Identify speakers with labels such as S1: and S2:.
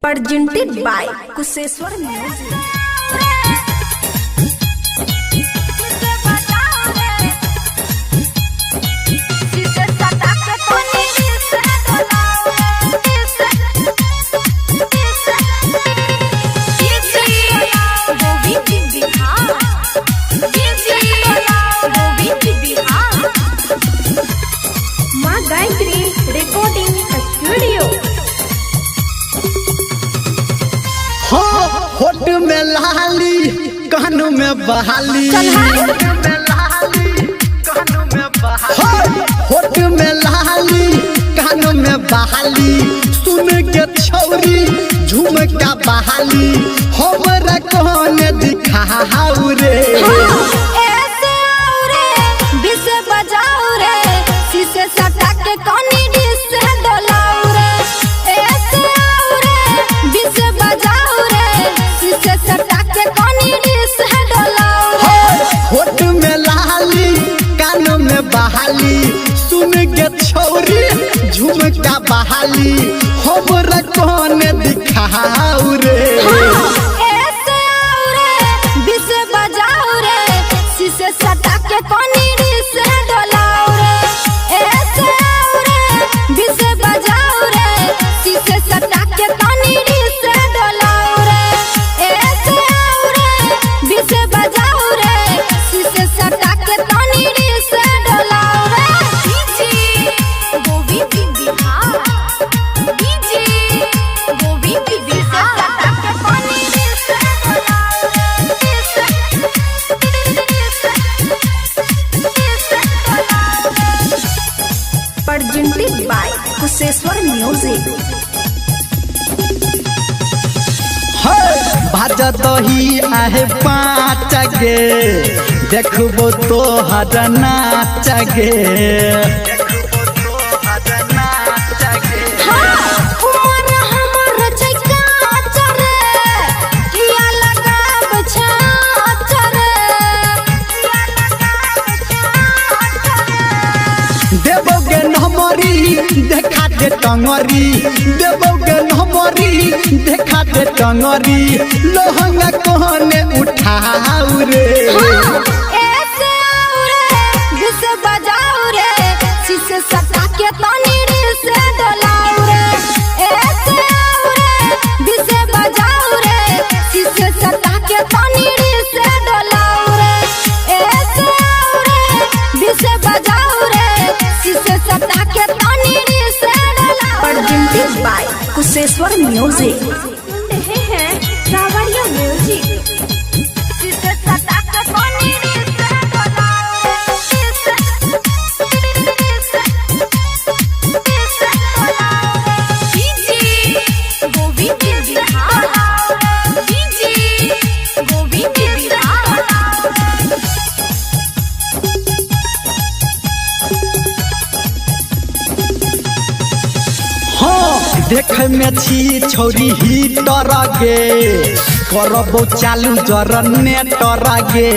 S1: presented by Kuseshwar Music. माँ Gayatri recording studio.
S2: होठ में लाली कानों में बहाली, होठ में लाली कानों में बहाली, सुन के छौरी झुमका बहाली हमरा कौन दिखाऊ रे।
S1: ऐसे आओ रे बिसे बजाओ रे शीशे सटा के कोनी डिस डोलाओ रे। ऐसे आओ रे बिसे बजाओ रे शीशे सटा के कोनी डिस डोलाओ रे।
S2: होठ में लाली कानों में बहाली, सुन के छौरी झुमका बहाली हमरा कौन दिखाऊ रे।
S1: ऐसे आओ रे बिसे बजाओ रे शीशे सटा के कोनी डिस डोलाओ रे। ऐसे आओ रे बिसे बजाओ रे शीशे सटा के कोनी डिस डोलाओ रे। ऐसे आओ रे बिसे बजाओ रे शीशे सटा के कोनी डिस डोलाओ रे। डीजे गोविंद बिहार, डीजे गोविंद बिहार सटा के कोनी डिस डोलाओ रे। presented by Kuseshwar Music.
S2: भाजत ही आहे पाँच गे देखबो तो हर नाच गे।
S1: उमर हमर छै काच रे किया लगाब छाछ रे।
S2: देवोगे नमरी देखा दे टंगरी, देवोगे नमरी देखा दे टंगरी लोहंगा कोने उठाऊ रे।
S1: ऐसे आओ रे बिसे बजाओ रे शीशे सटा के तनी से डोलाओ रे। ऐसे आओ रे बिसे बजाओ रे शीशे सटा के तनी से डोलाओ रे। ऐसे आओ रे बिसे बजाओ रे शीशे सटा के तनी से डोलाओ। presented by Kuseshwar Music. सुन रहे हैं सावरिया म्यूजिक। शीशे सटा के कोनी से डोलाओ रे। DJ Govind Bihar, DJ Govind Bihar.
S2: हाँ देख में छी छौरी ही डर गे करबो चालू जरने डर गे।